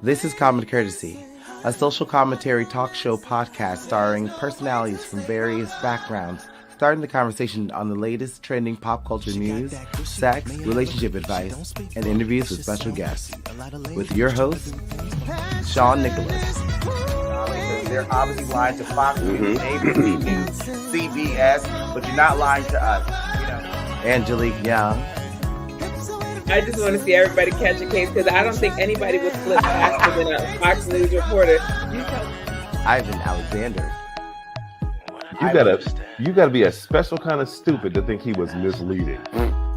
This is Common Courtesy, a social commentary talk show podcast starring personalities from various backgrounds, starting the conversation on the latest trending pop culture news, sex, relationship advice, and interviews with special guests. With your host, Sean Nicholas. They're obviously lying to Fox News, ABC News, CBS, but you're not lying to us. Angelique Young. I just want to see everybody catch a case because I don't think anybody would flip faster than a Fox News reporter. Ivan Alexander. You gotta be a special kind of stupid to think he was misleading.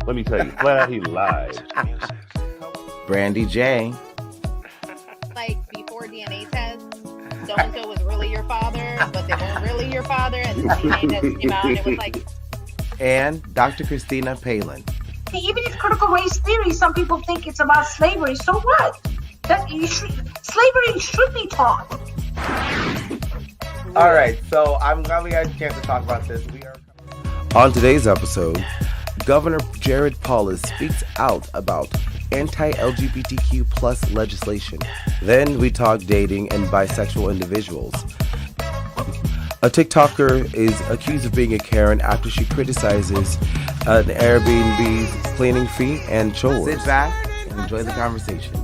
Let me tell you, flat out, he lied. Brandy J. Like before DNA test, so-and-so was really your father, but they weren't really your father, and the DNA test came out and it was like... And Dr. Christina Palin. Even if critical race theory, some people think it's about slavery. So what? Slavery should be taught. All right, so I'm glad we had a chance to talk about this. On today's episode, Governor Jared Polis speaks out about anti-LGBTQ plus legislation. Then we talk dating and bisexual individuals. A TikToker is accused of being a Karen after she criticizes an AirBnB's cleaning fee and chores. Sit back and enjoy the conversation.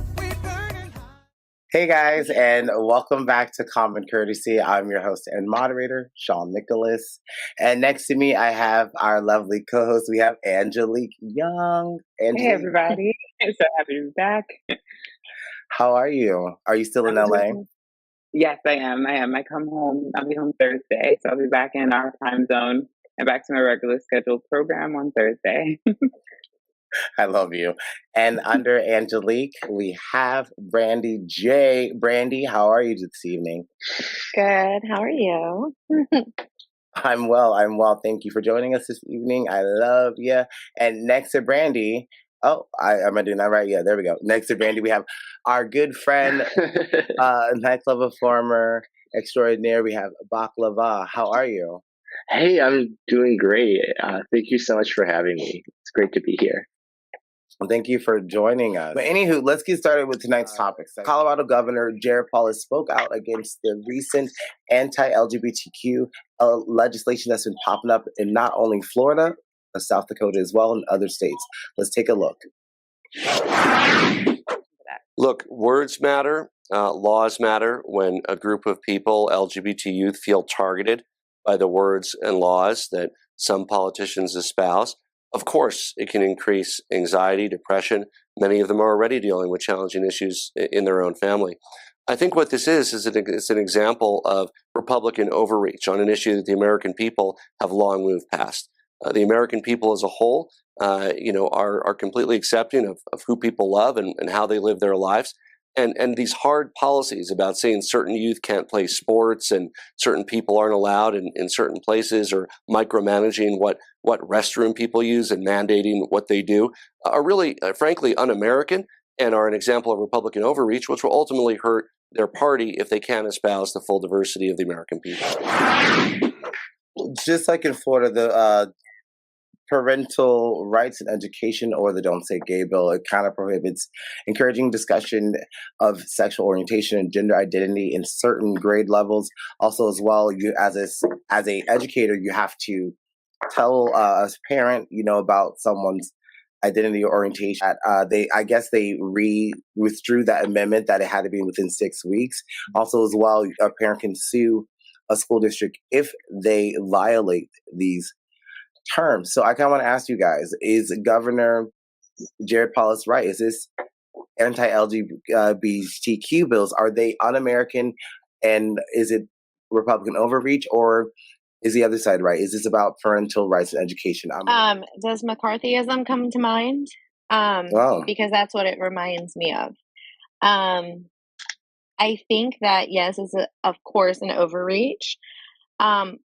Hey guys, and welcome back to Common Courtesy. I'm your host and moderator, Sean Nicholas. And next to me, I have our lovely co-host. We have Angelique Young. Hey everybody. I'm so happy to be back. How are you? Are you still in LA? Yes, I am. I come home. I'll be home Thursday, so I'll be back in our time zone and back to my regular scheduled program on Thursday. I love you. And under Angelique, we have Brandy J. Brandy, how are you this evening? Good. How are you? I'm well. Thank you for joining us this evening. I love you. And next to Brandy, am I doing that right? Yeah, there we go. Next to Brandy, we have our good friend, nightclub performer extraordinaire. We have Baklava. How are you? Hey, I'm doing great. Thank you so much for having me. It's great to be here. Well, thank you for joining us. But anywho, let's get started with tonight's topics. Colorado Governor Jared Polis spoke out against the recent anti-LGBTQ legislation that's been popping up in not only Florida, but South Dakota as well, and other states. Let's take a look. Look, words matter, laws matter. When a group of people, LGBT youth, feel targeted by the words and laws that some politicians espouse, of course, it can increase anxiety, depression. Many of them are already dealing with challenging issues in their own family. I think what this is it's an example of Republican overreach on an issue that the American people have long moved past. The American people as a whole, are completely accepting of who people love and how they live their lives. And these hard policies about saying certain youth can't play sports and certain people aren't allowed in certain places, or micromanaging what restroom people use and mandating what they do are really, frankly, un-American and are an example of Republican overreach, which will ultimately hurt their party if they can't espouse the full diversity of the American people. Just like in Florida, the parental rights and education, or the Don't Say Gay bill, it kind of prohibits encouraging discussion of sexual orientation and gender identity in certain grade levels. Also, as well, you as a educator, you have to tell a parent, about someone's identity or orientation. They withdrew that amendment that it had to be within 6 weeks. Also, as well, a parent can sue a school district if they violate these terms. So I kind of want to ask you guys, is Governor Jared Polis right? Is this anti-LGBTQ bills, are they un-American, and is it Republican overreach, or is the other side right? Is this about parental rights and education? Does McCarthyism come to mind? Because that's what it reminds me of. I think that, yes, it's of course an overreach. And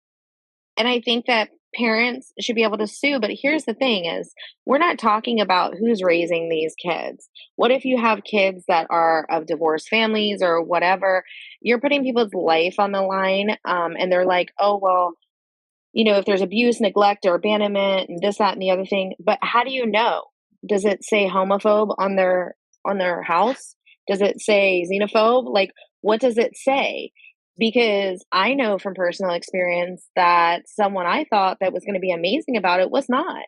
I think that parents should be able to sue, but here's the thing is, we're not talking about who's raising these kids. What if you have kids that are of divorced families or whatever? You're putting people's life on the line, and they're like, oh, well, if there's abuse, neglect, or abandonment, and this, that, and the other thing, but how do you know? Does it say homophobe on their house? Does it say xenophobe? Like, what does it say? Because I know from personal experience that someone I thought that was going to be amazing about it was not.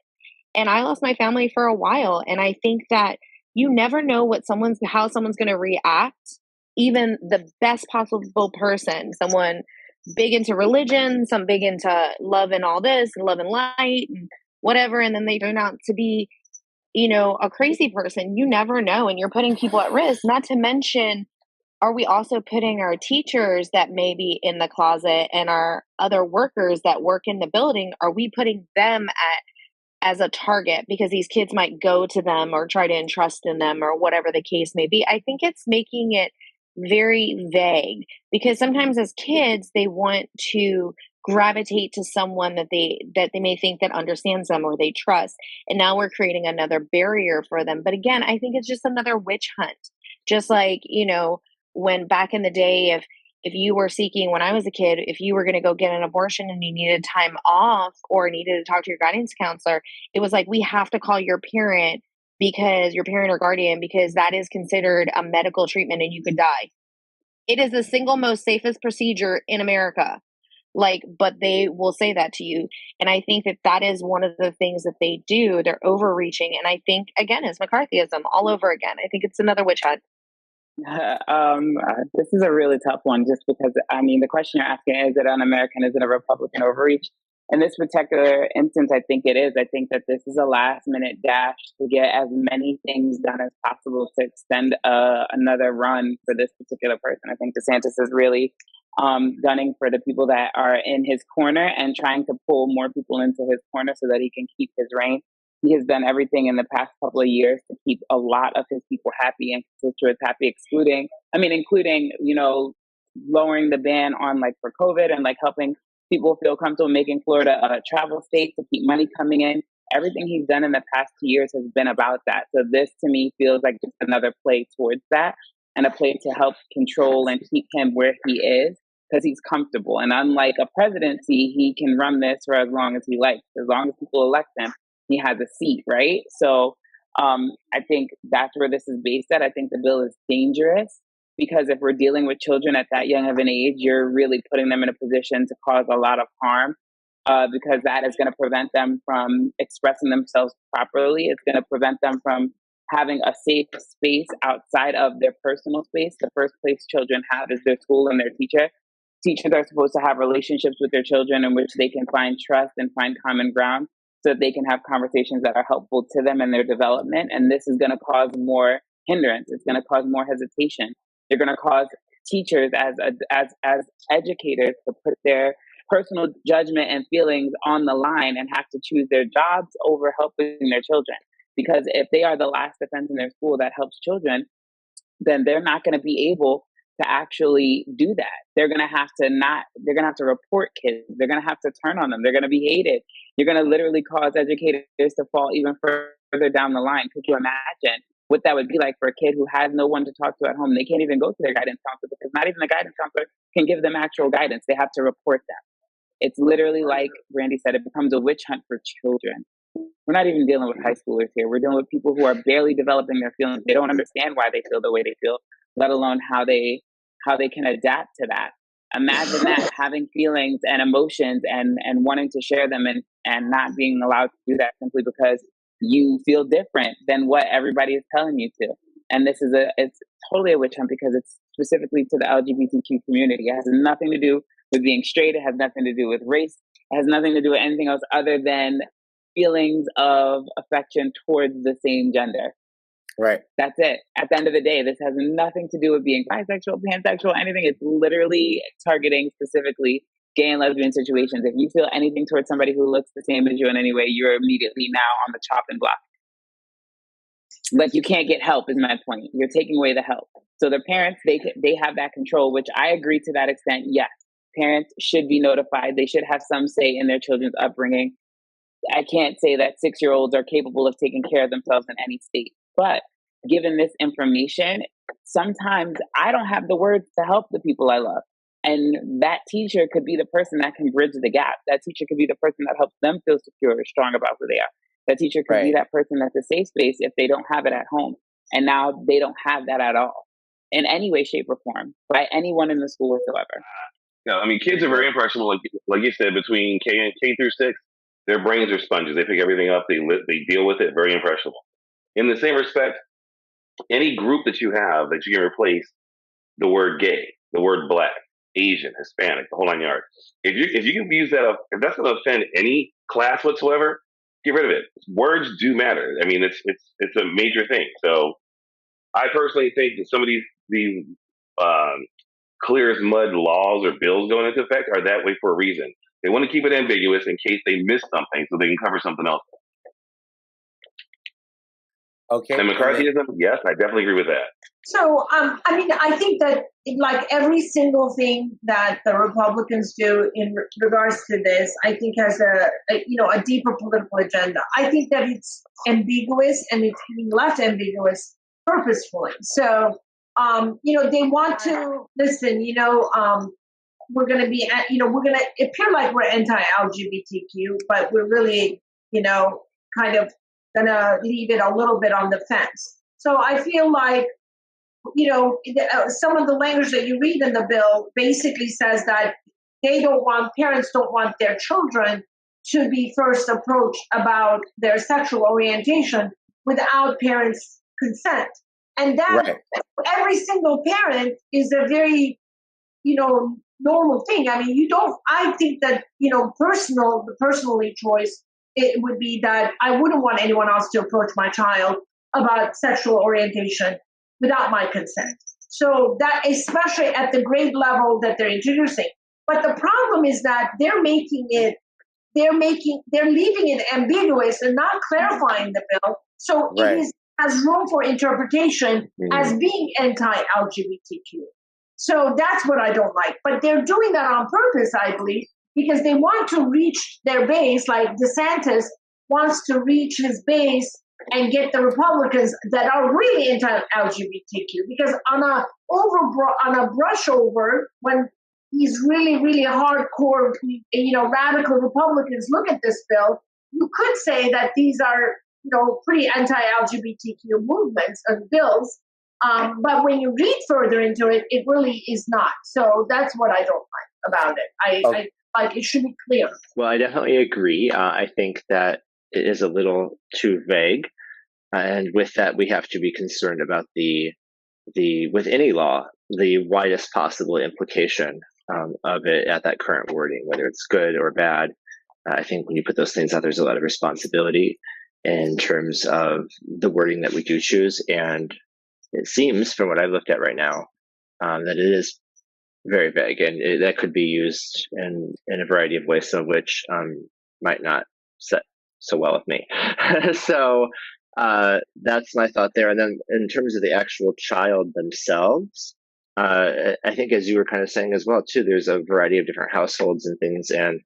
And I lost my family for a while. And I think that you never know how someone's going to react. Even the best possible person, someone big into religion, some big into love and all this and love and light and whatever. And then they turn out to be, a crazy person. You never know. And you're putting people at risk, not to mention, are we also putting our teachers that may be in the closet and our other workers that work in the building, are we putting them as a target because these kids might go to them or try to entrust in them or whatever the case may be? I think it's making it very vague because sometimes as kids, they want to gravitate to someone that they may think that understands them or they trust. And now we're creating another barrier for them. But again, I think it's just another witch hunt. Just like, when back in the day, if you were seeking, when I was a kid, if you were going to go get an abortion and you needed time off or needed to talk to your guidance counselor, it was like, we have to call your parent or guardian, because that is considered a medical treatment and you could die. It is the single most safest procedure in America. But they will say that to you. And I think that is one of the things that they do. They're overreaching. And I think, again, it's McCarthyism all over again. I think it's another witch hunt. This is a really tough one just because, the question you're asking, is it un-American? Is it a Republican overreach? In this particular instance, I think it is. I think that this is a last minute dash to get as many things done as possible to extend another run for this particular person. I think DeSantis is really gunning for the people that are in his corner and trying to pull more people into his corner so that he can keep his reign. He has done everything in the past couple of years to keep a lot of his people happy and constituents happy, including, lowering the ban on for COVID and helping people feel comfortable, making Florida a travel state to keep money coming in. Everything he's done in the past 2 years has been about that. So this to me feels like just another play towards that and a play to help control and keep him where he is because he's comfortable. And unlike a presidency, he can run this for as long as he likes. As long as people elect him, he has a seat, right? So I think that's where this is based at. I think the bill is dangerous because if we're dealing with children at that young of an age, you're really putting them in a position to cause a lot of harm because that is going to prevent them from expressing themselves properly. It's going to prevent them from having a safe space outside of their personal space. The first place children have is their school and their teacher. Teachers are supposed to have relationships with their children in which they can find trust and find common ground so that they can have conversations that are helpful to them in their development. And this is going to cause more hindrance. It's going to cause more hesitation. They're going to cause teachers as educators to put their personal judgment and feelings on the line and have to choose their jobs over helping their children. Because if they are the last defense in their school that helps children, then they're not going to be able to actually do that. They're going to have to report kids. They're going to have to turn on them. They're going to be hated. You're going to literally cause educators to fall even further down the line. Could you imagine what that would be like for a kid who has no one to talk to at home? They can't even go to their guidance counselor because not even the guidance counselor can give them actual guidance. They have to report them. It's literally like Brandy said, it becomes a witch hunt for children. We're not even dealing with high schoolers here. We're dealing with people who are barely developing their feelings. They don't understand why they feel the way they feel, let alone how they can adapt to that. Imagine that, having feelings and emotions and wanting to share them and not being allowed to do that simply because you feel different than what everybody is telling you to. And it's totally a witch hunt because it's specifically to the LGBTQ community. It has nothing to do with being straight. It has nothing to do with race. It has nothing to do with anything else other than feelings of affection towards the same gender. Right. That's it. At the end of the day, this has nothing to do with being bisexual, pansexual, anything. It's literally targeting specifically gay and lesbian situations. If you feel anything towards somebody who looks the same as you in any way, you're immediately now on the chopping block. Like you can't get help is my point. You're taking away the help. So the parents, they have that control, which I agree to that extent. Yes, parents should be notified. They should have some say in their children's upbringing. I can't say that 6-year-olds are capable of taking care of themselves in any state. But given this information, sometimes I don't have the words to help the people I love. And that teacher could be the person that can bridge the gap. That teacher could be the person that helps them feel secure or strong about who they are. That teacher could be that person that's a safe space if they don't have it at home. And now they don't have that at all. in any way, shape, or form by anyone in the school whatsoever. No, I mean, kids are very impressionable. Like you said, between K through 6, their brains are sponges. They pick everything up. They deal with it. Very impressionable. In the same respect, any group that you have that you can replace the word gay, the word black, Asian, Hispanic, the whole 9 yards. If you can use that up, if that's going to offend any class whatsoever, get rid of it. Words do matter. I mean, it's a major thing. So I personally think that some of these clear as mud laws or bills going into effect are that way for a reason. They want to keep it ambiguous in case they miss something, so they can cover something else. Okay. And McCarthyism, yes, I definitely agree with that. So, I mean, I think that like every single thing that the Republicans do in regards to this, I think has a deeper political agenda. I think that it's ambiguous and it's being left ambiguous purposefully. So, they want to listen, we're going to be, we're going to appear like we're anti-LGBTQ, but we're really, kind of going to leave it a little bit on the fence. So I feel like, some of the language that you read in the bill basically says that parents don't want their children to be first approached about their sexual orientation without parents' consent. And that every single parent is a very, normal thing. I mean, I think that, personally choice, it would be that I wouldn't want anyone else to approach my child about sexual orientation without my consent. So that, especially at the grade level that they're introducing. But the problem is that they're leaving it ambiguous and not clarifying the bill. So it has room for interpretation as being anti-LGBTQ. So that's what I don't like. But they're doing that on purpose, I believe, because they want to reach their base, like DeSantis wants to reach his base and get the Republicans that are really anti-LGBTQ. Because on a brush over, when these really, really hardcore, radical Republicans look at this bill, you could say that these are, pretty anti-LGBTQ movements and bills. But when you read further into it, it really is not. So that's what I don't like about it. I like it should be clear. Well, I definitely agree. I think that it is a little too vague. And with that, we have to be concerned about with any law, the widest possible implication of it at that current wording, whether it's good or bad. I think when you put those things out, there's a lot of responsibility in terms of the wording that we do choose. And it seems, from what I've looked at right now, that it is very vague, and that could be used in a variety of ways, some of which might not set so well with me. So that's my thought there. And then in terms of the actual child themselves, I think, as you were kind of saying as well, too, there's a variety of different households and things, and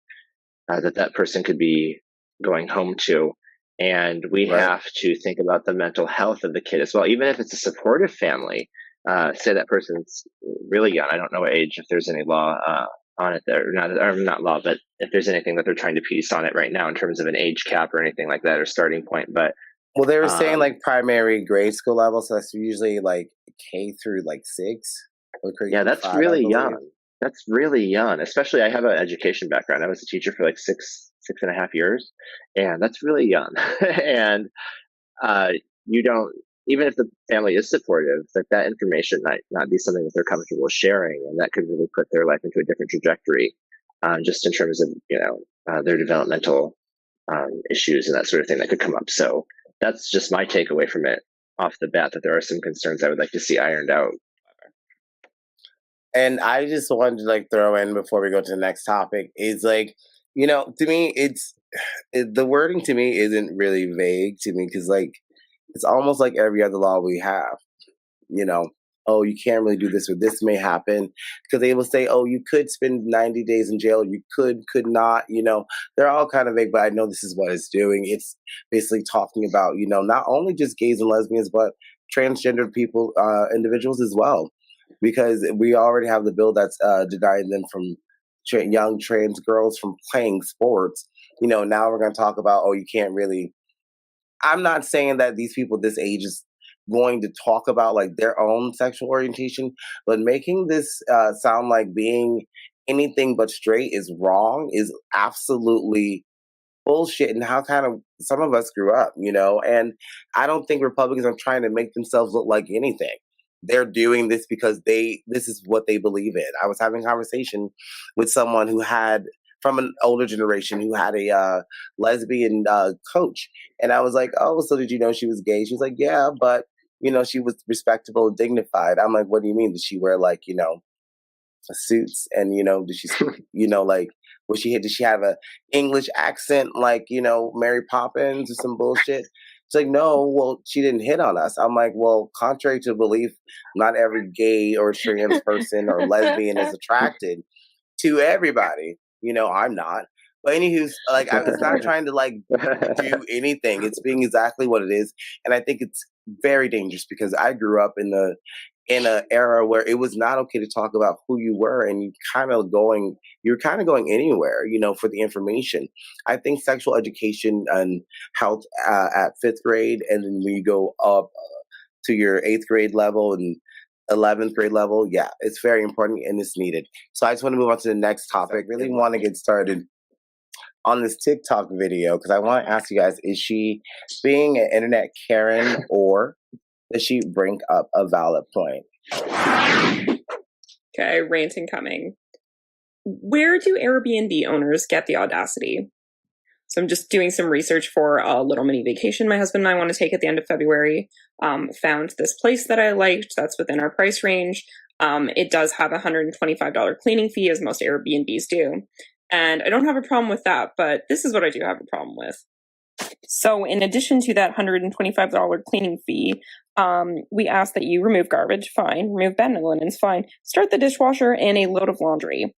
that person could be going home to. And we have to think about the mental health of the kid as well, even if it's a supportive family. Say that person's really young. I don't know what age, if there's any law on it there, not law, but if there's anything that they're trying to piece on it right now in terms of an age cap or anything like that, or starting point. But they were saying like primary grade school level, so that's usually like K through like 6. Yeah, that's really young. That's really young. Especially, I have an education background. I was a teacher for like 6.5 years, and that's really young. And you don't, even if the family is supportive, that information might not be something that they're comfortable sharing, and that could really put their life into a different trajectory, just in terms of their developmental issues and that sort of thing that could come up. So that's just my takeaway from it off the bat, that there are some concerns I would like to see ironed out. And I just wanted to like throw in before we go to the next topic is like, to me, the wording to me isn't really vague to me, because like it's almost like every other law we have. Oh, you can't really do this, or this may happen, because they will say, oh, you could spend 90 days in jail, you could not. They're all kind of vague, but I know this is what it's doing. It's basically talking about not only just gays and lesbians, but transgender people, individuals as well. Because we already have the bill that's denying them from young trans girls from playing sports. Now we're going to talk about, oh, you can't really. I'm not saying that these people this age is going to talk about like their own sexual orientation, but making this sound like being anything but straight is wrong is absolutely bullshit, and how kind of some of us grew up, and I don't think Republicans are trying to make themselves look like anything. They're doing this because this is what they believe in. I was having a conversation with someone who had, from an older generation, who had a lesbian coach, and I was like, oh, so did you know she was gay? She was like, yeah, but she was respectable and dignified. I'm like, what do you mean? Did she wear like suits, and did she like, did she have a English accent like Mary Poppins or some bullshit? It's like, no, well, she didn't hit on us. I'm like, well, contrary to belief, not every gay or trans person or lesbian is attracted to everybody. I'm not. But anywho, like, it's not trying to like do anything. It's being exactly what it is, and I think it's very dangerous because I grew up in an era where it was not okay to talk about who you were, and you're kind of going anywhere, for the information. I think sexual education and health at 5th grade, and then when you go up to your 8th grade level and 11th grade level, yeah, it's very important and it's needed. So I just want to move on to the next topic. Really want to get started on this TikTok video because I want to ask you guys, is she being an internet Karen, or does she bring up a valid point? Okay, ranting coming. Where do Airbnb owners get the audacity? So I'm just doing some research for a little mini vacation my husband and I want to take at the end of February. Found this place that I liked that's within our price range. It does have a $125 cleaning fee, as most Airbnbs do. And I don't have a problem with that, but this is what I do have a problem with. So in addition to that $125 cleaning fee, we ask that you remove garbage, fine. Remove bed linens, fine. Start the dishwasher and a load of laundry.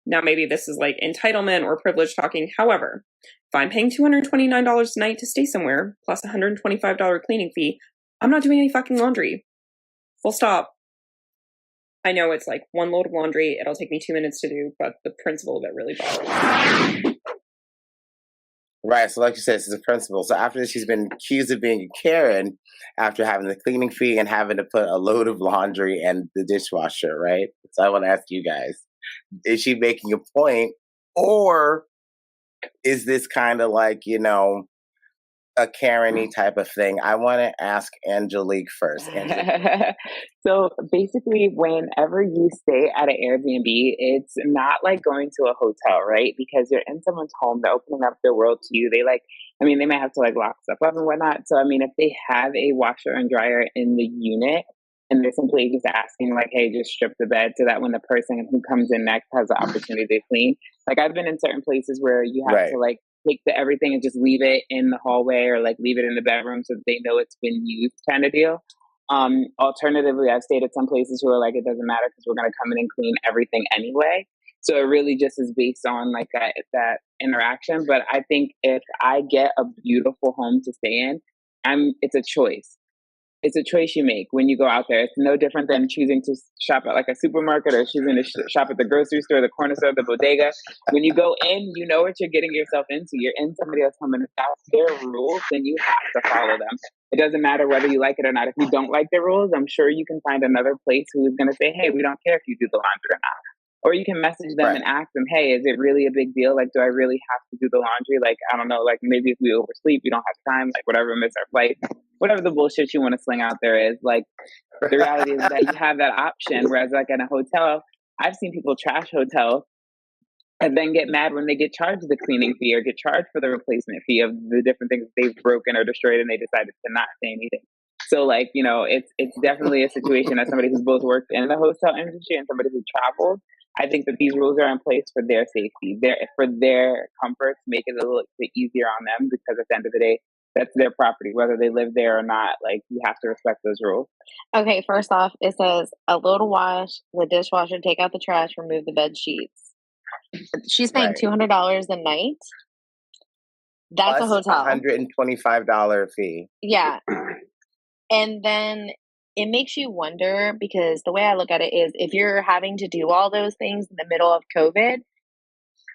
Now, maybe this is like entitlement or privilege talking. However, if I'm paying $229 a night to stay somewhere, plus a $125 cleaning fee, I'm not doing any fucking laundry. Full stop. I know it's like one load of laundry. It'll take me 2 minutes to do, but the principle of it really bothers me. Right. So like you said, this is a principle. So after this, she's been accused of being a Karen after having the cleaning fee and having to put a load of laundry and the dishwasher, right? So I want to ask you guys, is she making a point, or is this kind of like, a Karen-y type of thing? I want to ask Angelique first. Angelique. So basically, whenever you stay at an Airbnb, it's not like going to a hotel, right? Because you're in someone's home, they're opening up their world to you. They may have to like lock stuff up and whatnot. So, if they have a washer and dryer in the unit, and they're simply just asking like, hey, just strip the bed so that when the person who comes in next has the opportunity to clean. Like, I've been in certain places where you have to like take everything and just leave it in the hallway or like leave it in the bedroom so that they know it's been used, kind of deal. Alternatively, I've stayed at some places who are like, it doesn't matter because we're going to come in and clean everything anyway. So it really just is based on like that interaction. But I think if I get a beautiful home to stay in, it's a choice. It's a choice you make when you go out there. It's no different than choosing to shop at like a supermarket or choosing to shop at the grocery store, the corner store, the bodega. When you go in, you know what you're getting yourself into. You're in somebody else's home, and if that's their rules, then you have to follow them. It doesn't matter whether you like it or not. If you don't like their rules, I'm sure you can find another place who is going to say, hey, we don't care if you do the laundry or not. Or you can message them and ask them, hey, is it really a big deal? Like, do I really have to do the laundry? Like, I don't know, like maybe if we oversleep, we don't have time, like whatever, miss our flight, whatever the bullshit you want to sling out there is. Like, the reality is that you have that option. Whereas like in a hotel, I've seen people trash hotels and then get mad when they get charged the cleaning fee or get charged for the replacement fee of the different things they've broken or destroyed, and they decided to not say anything. So like, it's definitely a situation as somebody who's both worked in the hotel industry and somebody who traveled. I think that these rules are in place for their safety, for their comfort, to make it a little bit easier on them, because at the end of the day, that's their property, whether they live there or not. Like, you have to respect those rules. Okay, first off, it says a little wash, the dishwasher, take out the trash, remove the bed sheets. She's paying $200 a night. That's plus a hotel. $125 fee. Yeah. And then it makes you wonder, because the way I look at it is, if you're having to do all those things in the middle of COVID,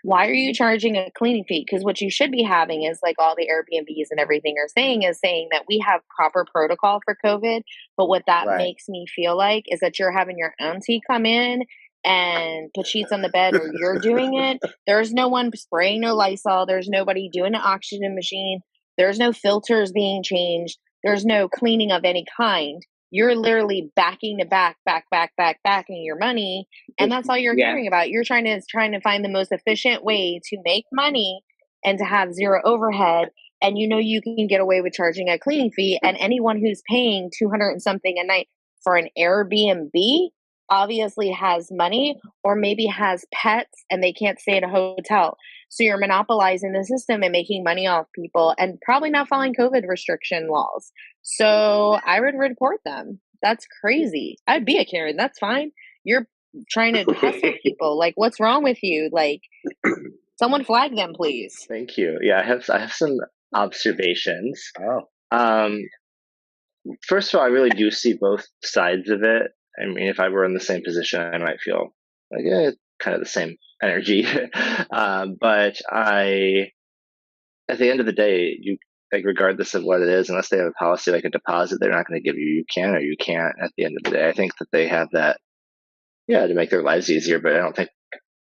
why are you charging a cleaning fee? Because what you should be having is like all the Airbnbs and everything are saying is saying that we have proper protocol for COVID. But what that makes me feel like is that you're having your auntie come in and put sheets on the bed, or you're doing it. There's no one spraying no Lysol. There's nobody doing an oxygen machine. There's no filters being changed. There's no cleaning of any kind. You're literally backing your money, and that's all you're hearing about. You're trying to find the most efficient way to make money and to have zero overhead. And you know you can get away with charging a cleaning fee, and anyone who's paying $200 and something a night for an Airbnb obviously has money, or maybe has pets and they can't stay at a hotel. So you're monopolizing the system and making money off people and probably not following COVID restriction laws. So I would report them. That's crazy. I'd be a Karen. That's fine. You're trying to hustle people. Like, what's wrong with you? Like, someone flag them, please. Thank you. Yeah, I have some observations. First of all, I really do see both sides of it. I mean, if I were in the same position, I might feel like, kind of the same energy. But at the end of the day, you, like, regardless of what it is, unless they have a policy like a deposit, they're not going to give you can or you can't at the end of the day. I think that they have that, to make their lives easier, but I don't think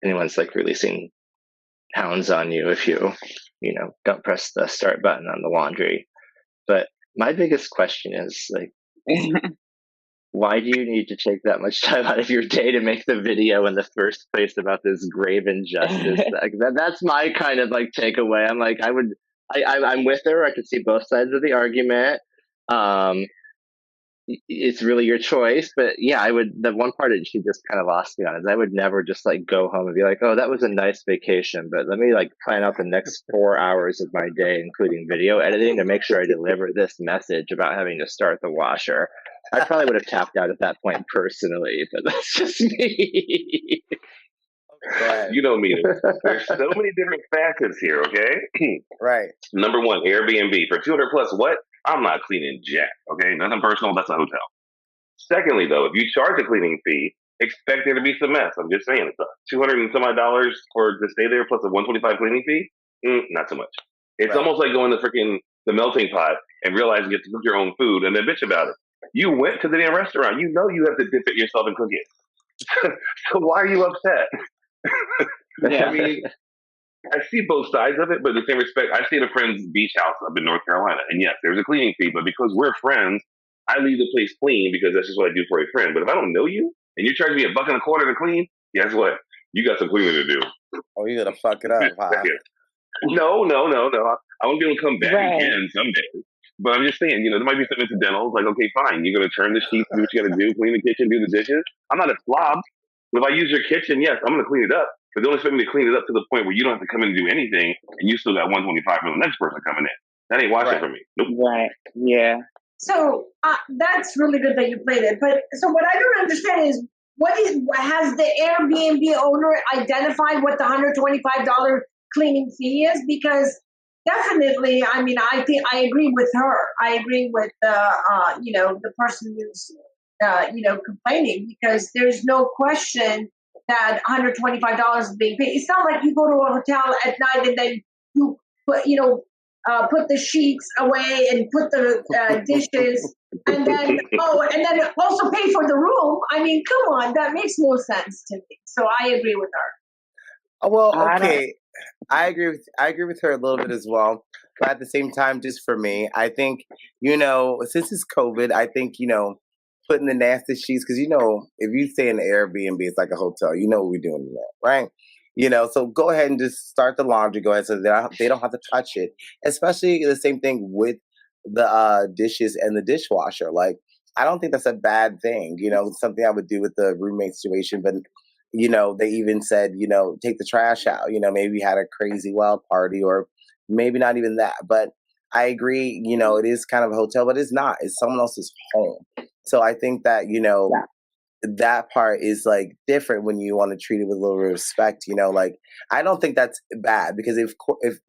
anyone's like releasing hounds on you if you don't press the start button on the laundry. But my biggest question is, like, why do you need to take that much time out of your day to make the video in the first place about this grave injustice? Like, that's my kind of like takeaway. I'm like, I'm with her. I can see both sides of the argument. It's really your choice, but the one part that she just kind of lost me on is I would never just like go home and be like, oh, that was a nice vacation, but let me like plan out the next 4 hours of my day, including video editing, to make sure I deliver this message about having to start the washer. I probably would have tapped out at that point personally, but that's just me. You know me. There's so many different facets here, okay? Right. Number one, Airbnb. For 200 plus, what? I'm not cleaning jack, okay? Nothing personal, that's a hotel. Secondly, though, if you charge a cleaning fee, expect there to be some mess. I'm just saying, it's $200 and some odd dollars to stay there plus a $125 cleaning fee? Not so much. It's almost like going to freaking the melting pot and realizing you have to cook your own food and then bitch about it. You went to the damn restaurant. You know you have to dip it yourself and cook it. So why are you upset? I mean, I see both sides of it, but in the same respect, I stay at a friend's beach house up in North Carolina. And yes, there's a cleaning fee, but because we're friends, I leave the place clean because that's just what I do for a friend. But if I don't know you and you charge me $1.25 to clean, guess what? You got some cleaning to do. Oh, you're going to fuck it up, huh? No. I won't be able to come back again someday. But I'm just saying, there might be some incidentals. Like, okay, fine. You're going to turn the sheets, do what you got to do, clean the kitchen, do the dishes. I'm not a slob. If I use your kitchen, yes, I'm going to clean it up. But don't expect me to clean it up to the point where you don't have to come in and do anything, and you still got $125 for the next person coming in. That ain't washing for me. Nope. Right. Yeah. So that's really good that you played it. But so what I don't understand is, has the Airbnb owner identified what the $125 cleaning fee is? Because definitely, I mean, I think I agree with her. I agree with the person who's complaining, because there's no question that $125 is being paid. It's not like you go to a hotel at night and then you put the sheets away and put the dishes and then also pay for the room. I mean, come on, that makes no sense to me. So I agree with her. Well, okay, I agree with her a little bit as well. But at the same time, just for me, I think since it's COVID, I think putting the nasty sheets, because if you stay in the Airbnb, it's like a hotel. You know what we're doing there, right? So go ahead and just start the laundry. Go ahead, so they don't have to touch it. Especially the same thing with the dishes and the dishwasher. Like, I don't think that's a bad thing. Something I would do with the roommate situation. But they even said, take the trash out. Maybe you had a crazy wild party, or maybe not even that. But I agree. It is kind of a hotel, but it's not. It's someone else's home. So I think that, that part is like different when you want to treat it with a little respect, like, I don't think that's bad, because if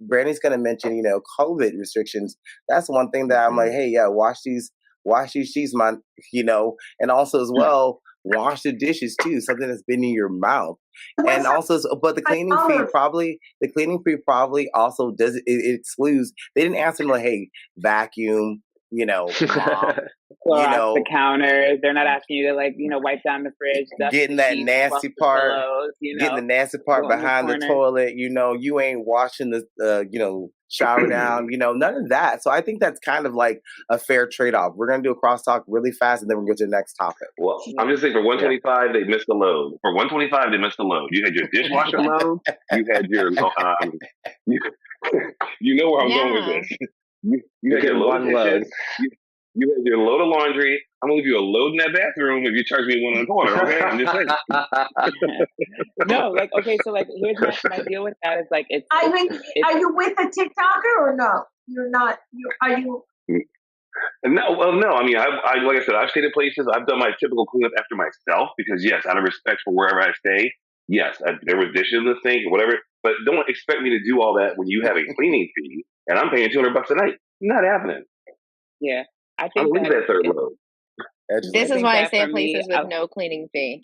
Brandy's going to mention, COVID restrictions, that's one thing that I'm like, hey, wash these sheets, man, and also as well, wash the dishes too, something that's been in your mouth. And also, but the cleaning fee probably also does it excludes. They didn't ask them like, hey, vacuum, mop, Close off the counters. They're not asking you to wipe down the fridge, getting that nasty part, getting the nasty part behind the toilet. You ain't washing the shower down. None of that. So I think that's kind of like a fair trade off. We're gonna do a crosstalk really fast, and then we'll go to the next topic. Well, I'm just saying for 125 they missed the load. For 125 they missed the load. You had your dishwasher load. You had your you know where I'm going with this. You had your one load. You had your load of laundry. I'm gonna give you a load in that bathroom if you charge me one on the corner. Okay, I'm just saying. No, so here's my deal with that is are you with the TikToker or no? You're not. Are you? No. I mean, I like I said, I've stayed at places. I've done my typical cleanup after myself because yes, out of respect for wherever I stay, yes, there was dishes in the sink or whatever. But don't expect me to do all that when you have a cleaning fee and I'm paying $200 a night. Not happening. Yeah. I think that third load. This is why I stay at places with no cleaning fee.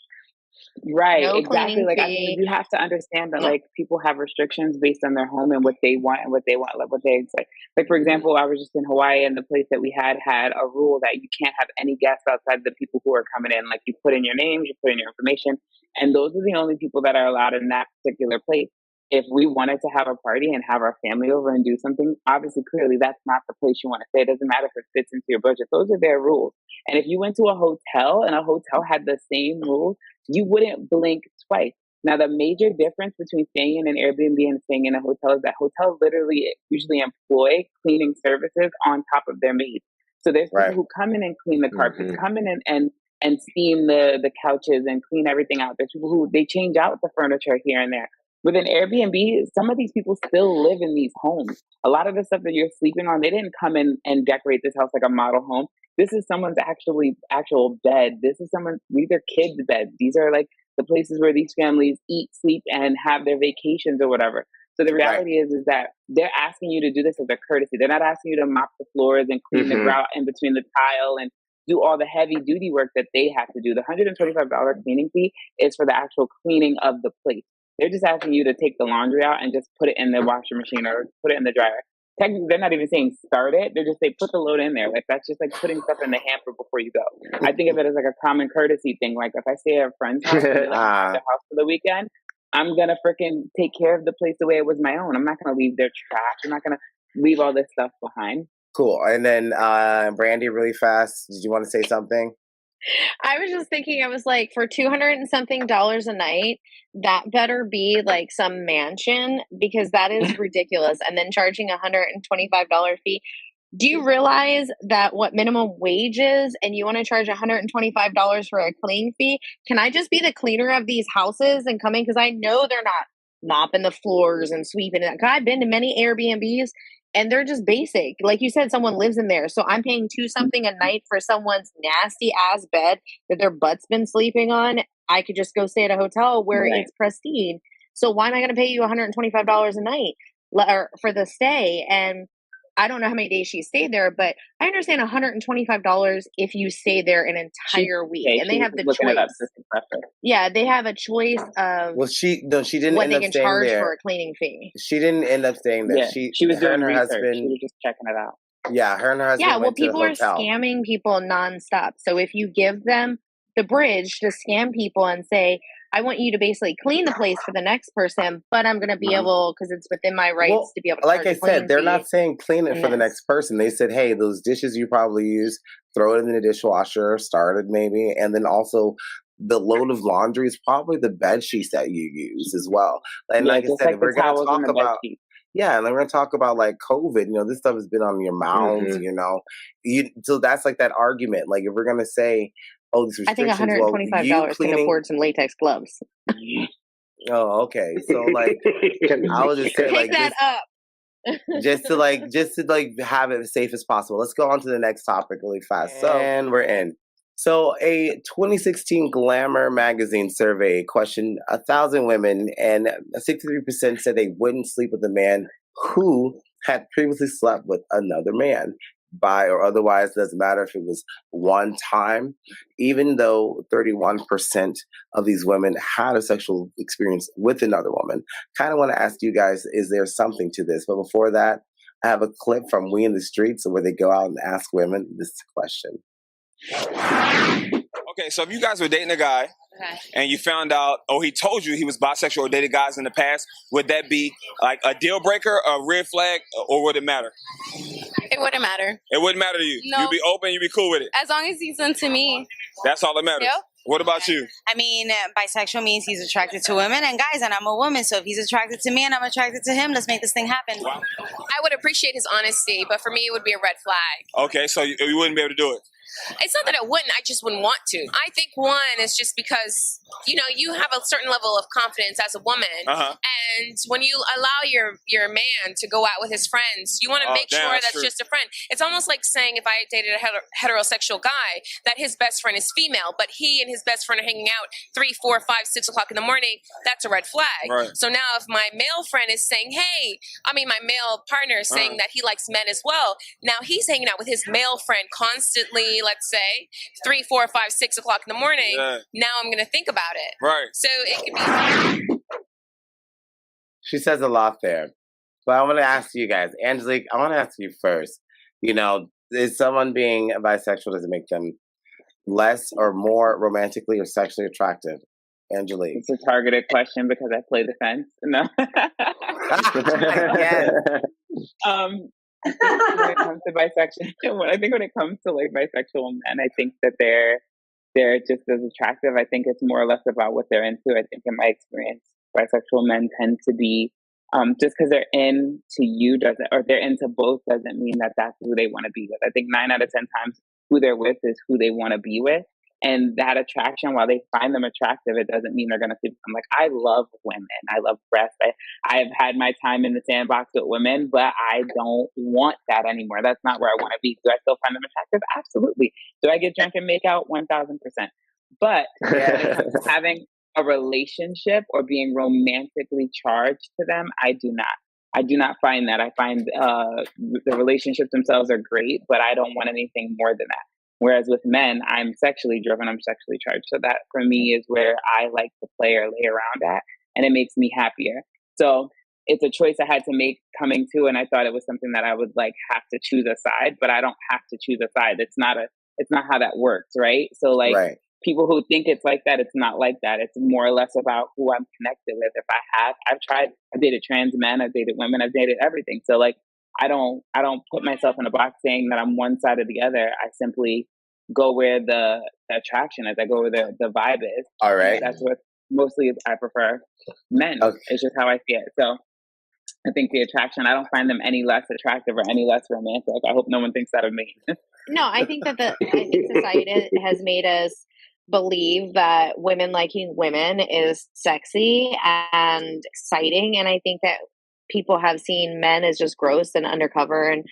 Right, no exactly. I think you have to understand that people have restrictions based on their home and what they want and what they expect. Like for example, I was just in Hawaii and the place that we had a rule that you can't have any guests outside the people who are coming in. Like you put in your name, you put in your information, and those are the only people that are allowed in that particular place. If we wanted to have a party and have our family over and do something, obviously, clearly, that's not the place you want to stay. It doesn't matter if it fits into your budget. Those are their rules. And if you went to a hotel and a hotel had the same rules, you wouldn't blink twice. Now, the major difference between staying in an Airbnb and staying in a hotel is that hotels literally usually employ cleaning services on top of their maids. So there's people who come in and clean the carpets, come in and steam the couches and clean everything out. There's people who they change out the furniture here and there. With an Airbnb, some of these people still live in these homes. A lot of the stuff that you're sleeping on, they didn't come in and decorate this house like a model home. This is someone's actual bed. These are kids' beds. These are like the places where these families eat, sleep, and have their vacations or whatever. So the reality is that they're asking you to do this as a courtesy. They're not asking you to mop the floors and clean the grout in between the tile and do all the heavy duty work that they have to do. The $125 cleaning fee is for the actual cleaning of the place. They're just asking you to take the laundry out and just put it in the washer machine or put it in the dryer. Technically, they're not even saying start it. They're just saying put the load in there. Like that's just like putting stuff in the hamper before you go. I think of it as like a common courtesy thing. Like if I stay at a friend's house, their house for the weekend, I'm gonna freaking take care of the place the way it was my own. I'm not gonna leave their trash. I'm not gonna leave all this stuff behind. Cool. And then Brandy, really fast. Did you want to say something? I was just thinking, I was like, for $200 and something a night, that better be like some mansion because that is ridiculous. And then charging $125 fee. Do you realize that what minimum wage is and you want to charge $125 for a cleaning fee? Can I just be the cleaner of these houses and come in? Because I know they're not mopping the floors and sweeping it. I've been to many Airbnbs and they're just basic. Like you said, someone lives in there. So I'm paying $2 something a night for someone's nasty ass bed that their butt's been sleeping on. I could just go stay at a hotel where it's pristine. So why am I going to pay you $125 a night for the stay? And I don't know how many days she stayed there, but I understand $125 if you stay there an entire week. And they have the choice. Yeah, they have a choice of she didn't what end they up can staying charge there. for a cleaning fee. She didn't end up staying there. Yeah, she was doing research. Husband, she was just checking it out. Yeah, her and her husband went to the hotel. People are scamming people nonstop. So if you give them the bridge to scam people and say, I want you to basically clean the place for the next person, but I'm going to be able, because it's within my rights to be able to. Like I said, they're not saying clean it for the next person. They said, hey, those dishes you probably use, throw it in the dishwasher, start it maybe. And then also the load of laundry is probably the bed sheets that you use as well. And like I said, we're going to talk about. Yeah, and then we're going to talk about like COVID. This stuff has been on your mouths, so that's like that argument. Like if we're going to say, oh, these restrictions. I think $125 can afford some latex gloves. Oh, okay. So like, I would just say take that up. just to have it as safe as possible. Let's go on to the next topic really fast. And we're in. So a 2016 Glamour magazine survey questioned 1,000 women, and 63% said they wouldn't sleep with a man who had previously slept with another man. bi or otherwise, doesn't matter if it was one time, even though 31% of these women had a sexual experience with another woman. Kind of want to ask you guys, is there something to this? But before that, I have a clip from We in the Streets where they go out and ask women this question. Okay, so if you guys were dating a guy and you found out, he told you he was bisexual or dated guys in the past, would that be like a deal breaker, a red flag, or would it matter? It wouldn't matter. It wouldn't matter to you? No. You'd be open, you'd be cool with it? As long as he's into me. That's all that matters? Yep. What about you? I mean, bisexual means he's attracted to women and guys, and I'm a woman. So if he's attracted to me and I'm attracted to him, let's make this thing happen. Wow. I would appreciate his honesty, but for me, it would be a red flag. Okay, so you wouldn't be able to do it? It's not that I wouldn't, I just wouldn't want to. I think one is just because, you have a certain level of confidence as a woman. And when you allow your man to go out with his friends, you want to make sure that's just a friend. It's almost like saying if I dated a heterosexual guy, that his best friend is female, but he and his best friend are hanging out 3, 4, 5, 6 o'clock in the morning, that's a red flag. Right. So now if my male friend is saying, my male partner is saying that he likes men as well, now he's hanging out with his male friend constantly, let's say 3, 4, 5, 6 o'clock in the morning. Now I'm going to think about it. Right. So it could be. She says a lot there, but I want to ask you guys, Angelique, I want to ask you first, is someone being bisexual, does it make them less or more romantically or sexually attractive? Angelique. It's a targeted question because I play the fence. No. Yes. When it comes to bisexual, I think when it comes to like bisexual men, I think that they're just as attractive. I think it's more or less about what they're into. I think in my experience, bisexual men tend to be just because they're into you or they're into both doesn't mean that that's who they want to be with. I think 9 out of 10 times who they're with is who they want to be with. And that attraction, while they find them attractive, it doesn't mean they're going to become like, I love women. I love breasts. I have had my time in the sandbox with women, but I don't want that anymore. That's not where I want to be. Do I still find them attractive? Absolutely. Do I get drunk and make out? 1000%. But having a relationship or being romantically charged to them, I do not. I do not find that. I find the relationships themselves are great, but I don't want anything more than that. Whereas with men, I'm sexually driven, I'm sexually charged. So that for me is where I like to play or lay around at, and it makes me happier. So it's a choice I had to make coming to, and I thought it was something that I would have to choose a side, but I don't have to choose a side. It's not how that works, right? So people who think it's like that, it's not like that. It's more or less about who I'm connected with. I've dated trans men, I've dated women, I've dated everything. So I don't put myself in a box saying that I'm one side or the other. I simply go where the attraction is. I go where the vibe is. All right. That's what mostly I prefer men. Okay. It's just how I see it. So I think the attraction, I don't find them any less attractive or any less romantic. I hope no one thinks that of me. No, I think that society has made us believe that women liking women is sexy and exciting. And I think that people have seen men as just gross and undercover and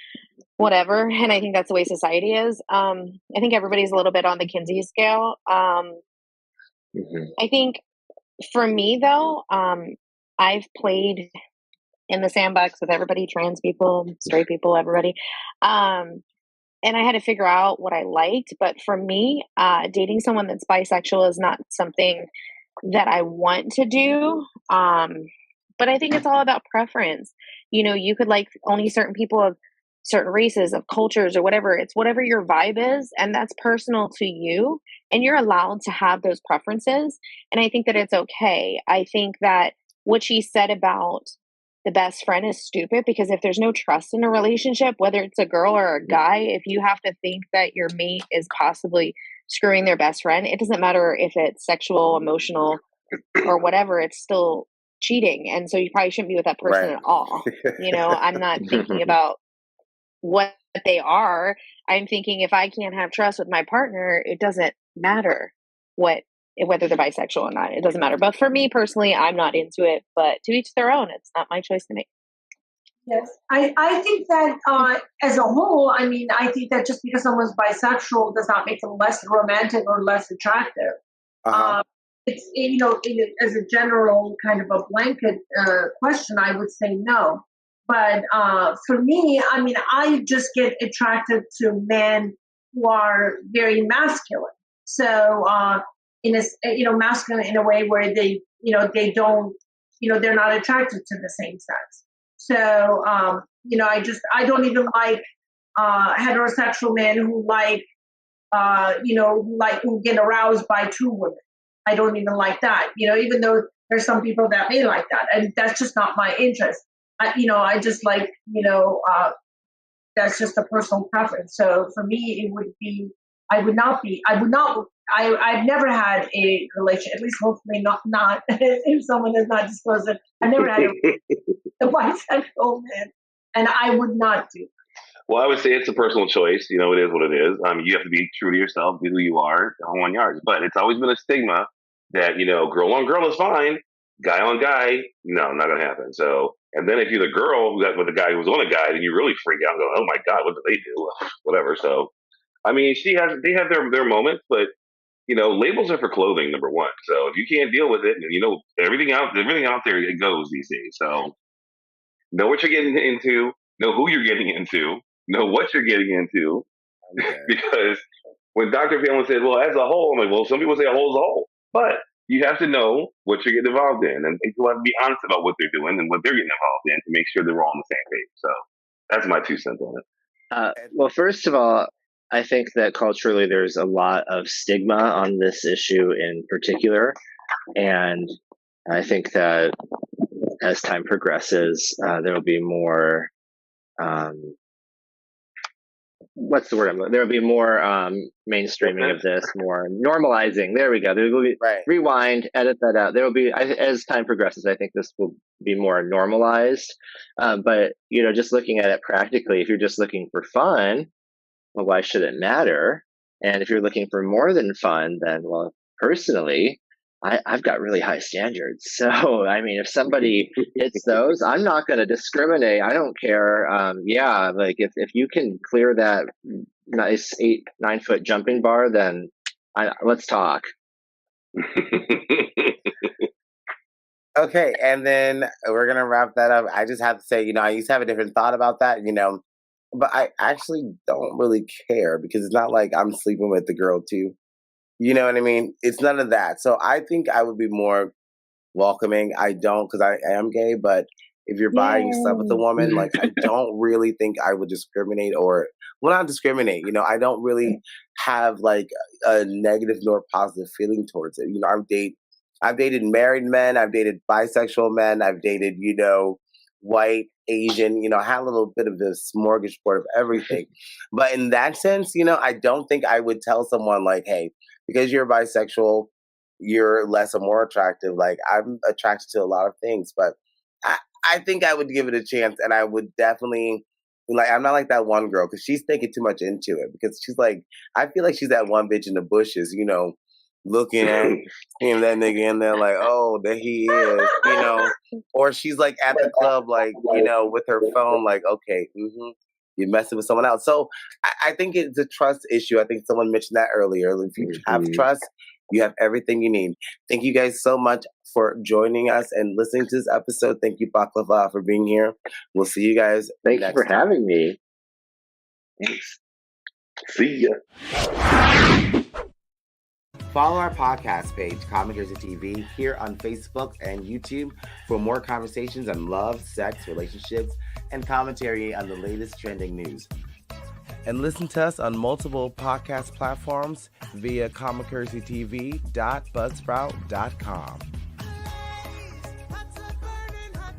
whatever. And I think that's the way society is. I think everybody's a little bit on the Kinsey scale. I think for me though, I've played in the sandbox with everybody, trans people, straight people, everybody. And I had to figure out what I liked. But for me, dating someone that's bisexual is not something that I want to do. But I think it's all about preference. You could like only certain people of certain races, of cultures, or whatever. It's whatever your vibe is, and that's personal to you. And you're allowed to have those preferences. And I think that it's okay. I think that what she said about the best friend is stupid, because if there's no trust in a relationship, whether it's a girl or a guy, if you have to think that your mate is possibly screwing their best friend, it doesn't matter if it's sexual, emotional, or whatever, it's still cheating. And so you probably shouldn't be with that person at all. I'm not thinking about what they are. I'm thinking if I can't have trust with my partner, it doesn't matter whether they're bisexual or not. It doesn't matter. But for me personally, I'm not into it, but to each their own. It's not my choice to make. Yes. I think that as a whole, I think that just because someone's bisexual does not make them less romantic or less attractive. It's, as a general kind of a blanket question, I would say no. But for me, I mean, I just get attracted to men who are very masculine. So masculine in a way where they don't, they're not attracted to the same sex. So I don't even like heterosexual men who who get aroused by two women. I don't even like that. Even though there's some people that may like that, and that's just not my interest. I just like, that's just a personal preference. So for me, it would be, I've never had a relation, at least hopefully not if someone has not disclosed it. I've never had a bisexual man, and I would not do. Well, I would say it's a personal choice. It is what it is. You have to be true to yourself, be who you are, on 1 yard. But it's always been a stigma that, girl on girl is fine. Guy on guy, no, not going to happen. So, and then if you're the girl with a guy who's on a guy, then you really freak out and go, oh my God, what do they do? Whatever. So, I mean, they have their moments, but, labels are for clothing, number one. So if you can't deal with it, and everything out there, it goes these days. So know what you're getting into, know who you're getting into, know what you're getting into. Okay. Because when Dr. Pamela said, well, as a whole, I'm like, well, some people say a whole is a whole, but you have to know what you're getting involved in, and people have to be honest about what they're doing and what they're getting involved in to make sure they're all on the same page. So that's my 2 cents on it. Well, first of all, I think that culturally there's a lot of stigma on this issue in particular. And I think that as time progresses, there will be more, what's the word? There will be more mainstreaming of this, more normalizing. There we go. There will be rewind, edit that out. There will be, as time progresses, I think this will be more normalized. But just looking at it practically, if you're just looking for fun, well, why should it matter? And if you're looking for more than fun, then, well, personally, I've got really high standards. So, I mean, if somebody hits those, I'm not going to discriminate. I don't care. Like if you can clear that nice 8-9 foot jumping bar, then let's talk. Okay. And then we're going to wrap that up. I just have to say, I used to have a different thought about that, but I actually don't really care because it's not like I'm sleeping with the girl too. You know what I mean? It's none of that. So I think I would be more welcoming. I don't, because I am gay, but if you're buying stuff with a woman, like I don't really think I would discriminate not discriminate. I don't really have like a negative nor positive feeling towards it. I've dated married men. I've dated bisexual men. I've dated, white, Asian, I had a little bit of this smorgasbord of everything. But in that sense, I don't think I would tell someone like, hey, because you're bisexual, you're less or more attractive. Like I'm attracted to a lot of things, but I think I would give it a chance, and I would definitely I'm not like that one girl because she's thinking too much into it because she's like, I feel like she's that one bitch in the bushes, looking at seeing that nigga in there like, oh, there he is, or she's like at the club, like, with her phone, like, okay, you're messing with someone else. So I think it's a trust issue. I think someone mentioned that earlier. If you have trust, you have everything you need. Thank you guys so much for joining us and listening to this episode. Thank you, Baklava, for being here. We'll see you guys. Thank you for having me. Thanks. See ya. Follow our podcast page, Comic Jersey TV, here on Facebook and YouTube for more conversations on love, sex, relationships, and commentary on the latest trending news. And listen to us on multiple podcast platforms via comicjerseytv.buzzsprout.com.